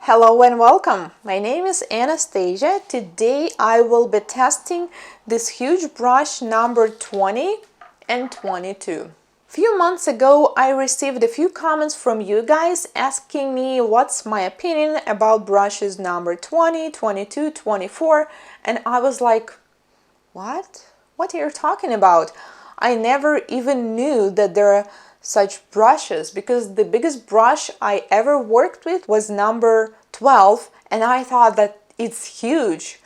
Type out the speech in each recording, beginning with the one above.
Hello and welcome! My name is Anastasia. Today I will be testing this huge brush number 20 and 22. Few months ago I received a few comments from you guys asking me what's my opinion about brushes number 20, 22, 24, and I was like, what? What are you talking about? I never even knew that there are such brushes because the biggest brush I ever worked with was number 12 and I thought that it's huge.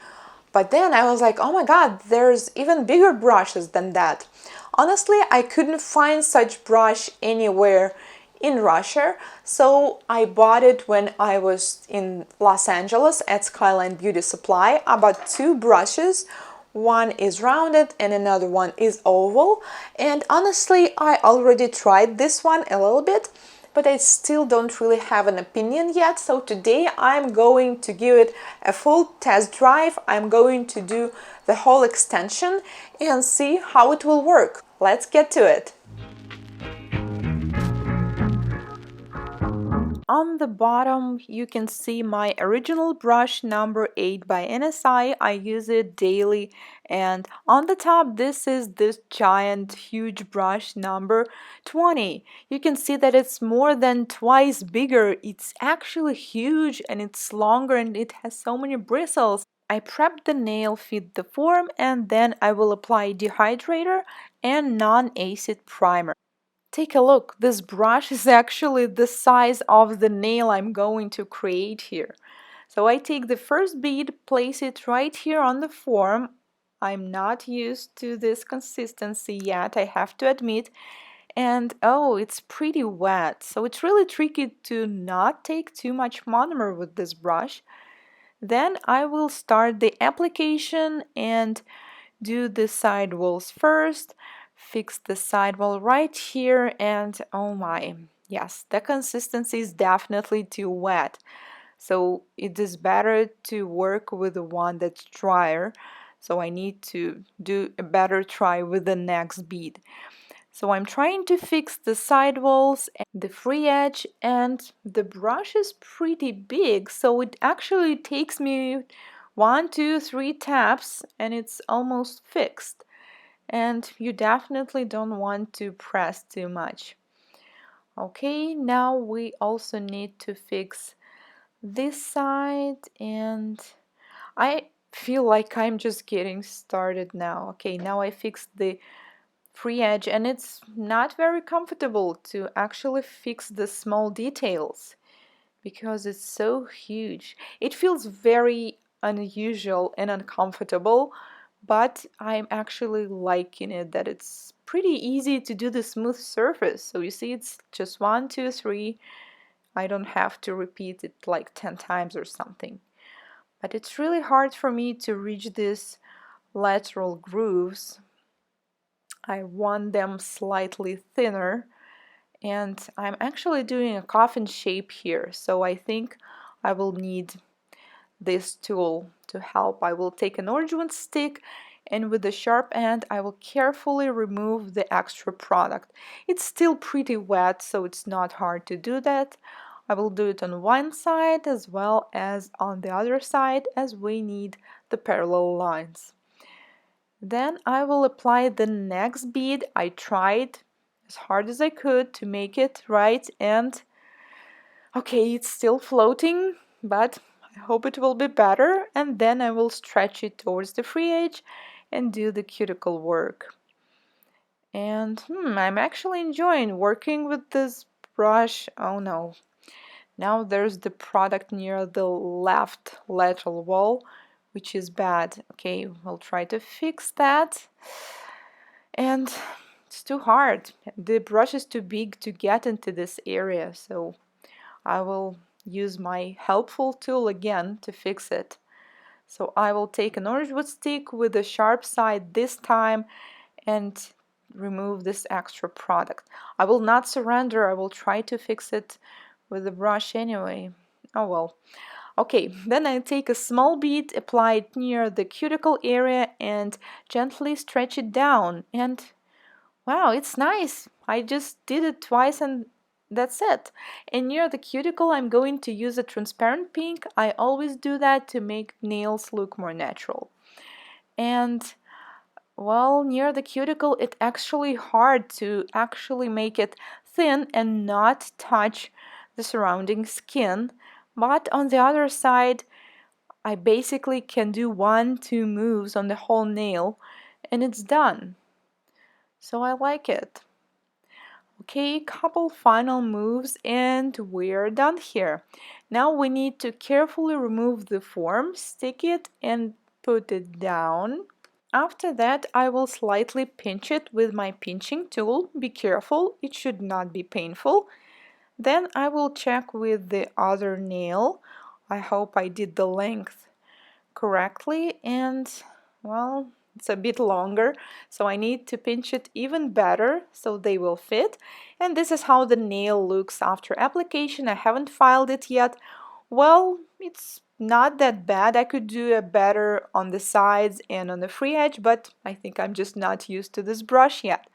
But then I was like, oh my god, there's even bigger brushes than that. Honestly, I couldn't find such brush anywhere in Russia, so I bought it when I was in Los Angeles at Skyline Beauty Supply. I bought two brushes. One is rounded and another one is oval, and honestly I already tried this one a little bit, but I still don't really have an opinion yet. So today I'm going to give it a full test drive. I'm going to do the whole extension and see how it will work. Let's get to it. On the bottom you can see my original brush number 8 by NSI. I use it daily. And on the top this is this giant huge brush number 20. You can see that it's more than twice bigger. It's actually huge and it's longer and it has so many bristles. I prep the nail, fit the form, and then I will apply dehydrator and non-acid primer. Take a look, this brush is actually the size of the nail I'm going to create here. So I take the first bead, place it right here on the form. I'm not used to this consistency yet, I have to admit. And oh, it's pretty wet, so it's really tricky to not take too much monomer with this brush. Then I will start the application and do the side walls first, fix the side wall right here, and oh my, yes, the consistency is definitely too wet. So it is better to work with the one that's drier. So I need to do a better try with the next bead. So I'm trying to fix the side walls and the free edge, and the brush is pretty big, so it actually takes me 1, 2, 3 taps and it's almost fixed. And you definitely don't want to press too much. Okay, now we also need to fix this side, and I feel like I'm just getting started now. Okay, now I fixed the free edge and it's not very comfortable to actually fix the small details because it's so huge. It feels very unusual and uncomfortable, but I'm actually liking it that it's pretty easy to do the smooth surface. So you see it's just 1, 2, 3. I don't have to repeat it like 10 times or something. But it's really hard for me to reach these lateral grooves. I want them slightly thinner, and I'm actually doing a coffin shape here, so I think I will need this tool to help. I will take an orange wood stick and with the sharp end I will carefully remove the extra product. It's still pretty wet, so it's not hard to do that. I will do it on one side as well as on the other side, as we need the parallel lines. Then I will apply the next bead. I tried as hard as I could to make it right, and okay, it's still floating, but I hope it will be better. And then I will stretch it towards the free edge and do the cuticle work. And I'm actually enjoying working with this brush. Oh no, now there's the product near the left lateral wall, which is bad. Okay, we'll try to fix that. And it's too hard. The brush is too big to get into this area, so I will use my helpful tool again to fix it. So I will take an orange wood stick with the sharp side this time and remove this extra product. I will not surrender. I will try to fix it with the brush anyway. Oh well. Okay, then I take a small bead, apply it near the cuticle area and gently stretch it down. And wow, it's nice. I just did it twice and that's it. And near the cuticle, I'm going to use a transparent pink. I always do that to make nails look more natural. And well, near the cuticle, it's actually hard to actually make it thin and not touch the surrounding skin. But on the other side, I basically can do 1-2 moves on the whole nail and it's done. So I like it. Okay, couple final moves and we're done here. Now we need to carefully remove the form, stick it and put it down. After that, I will slightly pinch it with my pinching tool. Be careful, it should not be painful. Then I will check with the other nail. I hope I did the length correctly and, well, it's a bit longer, so I need to pinch it even better so they will fit. And this is how the nail looks after application. I haven't filed it yet. Well, it's not that bad. I could do a better on the sides and on the free edge, but I think I'm just not used to this brush yet.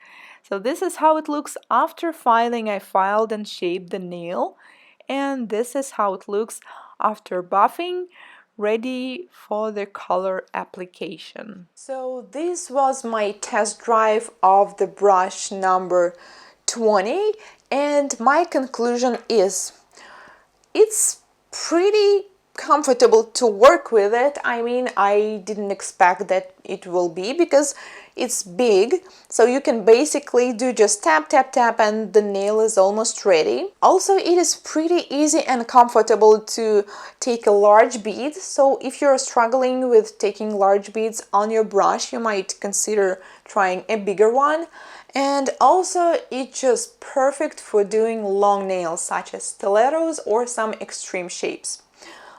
So this is how it looks after filing. I filed and shaped the nail, and this is how it looks after buffing, ready for the color application. So this was my test drive of the brush number 20, and my conclusion is it's pretty comfortable to work with it. I mean, I didn't expect that it will be because it's big, so you can basically do just tap tap tap and the nail is almost ready. Also, it is pretty easy and comfortable to take a large bead, so if you're struggling with taking large beads on your brush, you might consider trying a bigger one. And also, it's just perfect for doing long nails such as stilettos or some extreme shapes.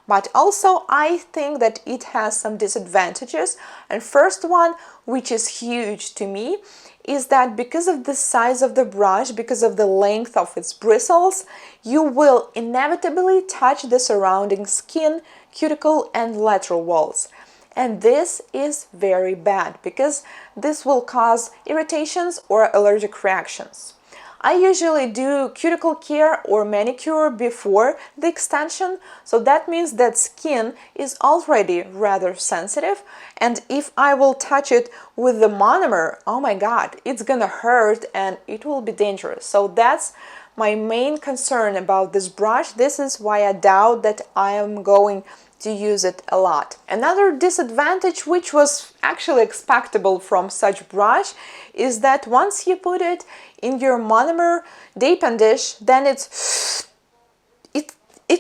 But also, I think that it has some disadvantages. And first one, which is huge to me, is that because of the size of the brush, because of the length of its bristles, you will inevitably touch the surrounding skin, cuticle, and lateral walls. And this is very bad because this will cause irritations or allergic reactions. I usually do cuticle care or manicure before the extension, so that means that skin is already rather sensitive, and if I will touch it with the monomer, oh my god, it's gonna hurt and it will be dangerous. So that's my main concern about this brush. This is why I doubt that I am going to use it a lot. Another disadvantage, which was actually expectable from such brush, is that once you put it in your monomer Dapin dish, then it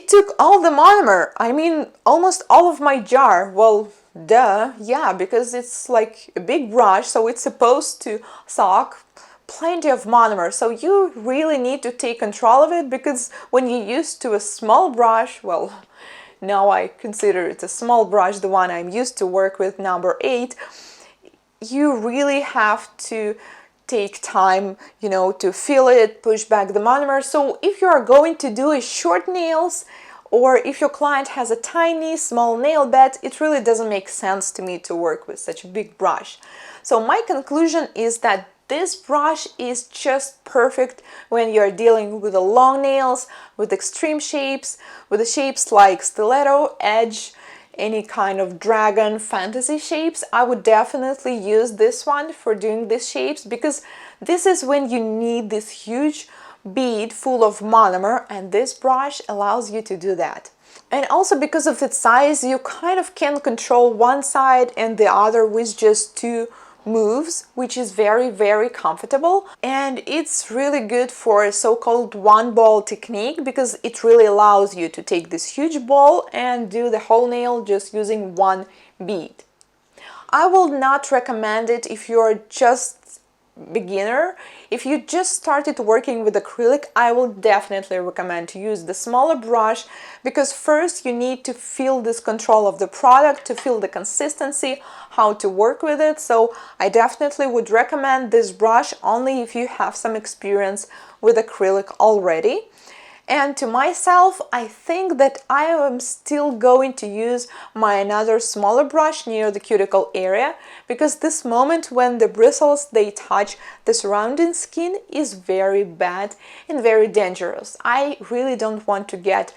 took all the monomer. I mean, almost all of my jar. Well, duh, yeah, because it's like a big brush, so it's supposed to soak plenty of monomer. So you really need to take control of it, because when you're used to a small brush, well, now I consider it a small brush, the one I'm used to work with, number 8, you really have to take time, you know, to feel it, push back the monomer. So if you are going to do a short nails, or if your client has a tiny, small nail bed, it really doesn't make sense to me to work with such a big brush. So my conclusion is that this brush is just perfect when you're dealing with the long nails, with extreme shapes, with the shapes like stiletto, edge, any kind of dragon, fantasy shapes. I would definitely use this one for doing these shapes, because this is when you need this huge bead full of monomer, and this brush allows you to do that. And also because of its size, you kind of can control one side and the other with just 2 moves, which is very, very comfortable. And it's really good for a so-called one ball technique, because it really allows you to take this huge ball and do the whole nail just using 1 bead. I will not recommend it if you're just beginner. If you just started working with acrylic, I will definitely recommend to use the smaller brush, because first you need to feel this control of the product, to feel the consistency, how to work with it. So I definitely would recommend this brush only if you have some experience with acrylic already. And to myself, I think that I am still going to use my another smaller brush near the cuticle area, because this moment when the bristles they touch the surrounding skin is very bad and very dangerous. I really don't want to get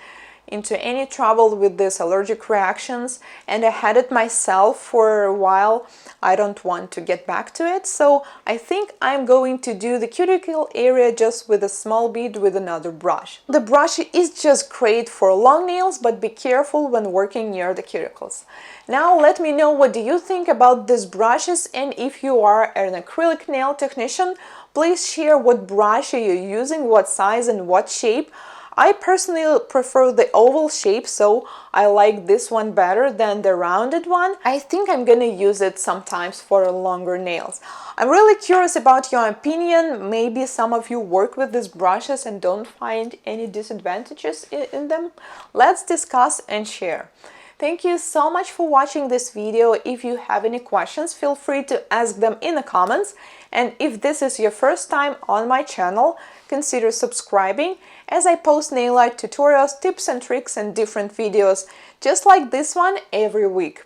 into any trouble with these allergic reactions, and I had it myself for a while. I don't want to get back to it, so I think I'm going to do the cuticle area just with a small bit with another brush. The brush is just great for long nails, but be careful when working near the cuticles. Now let me know what do you think about these brushes, and if you are an acrylic nail technician, please share what brush are you using, what size and what shape. I personally prefer the oval shape, so I like this one better than the rounded one. I think I'm gonna use it sometimes for longer nails. I'm really curious about your opinion. Maybe some of you work with these brushes and don't find any disadvantages in them. Let's discuss and share. Thank you so much for watching this video. If you have any questions, feel free to ask them in the comments. And if this is your first time on my channel, consider subscribing, as I post nail art tutorials, tips and tricks and different videos just like this one every week.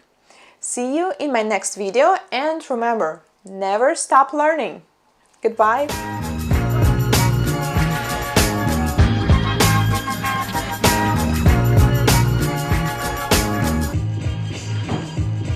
See you in my next video, and remember, never stop learning. Goodbye!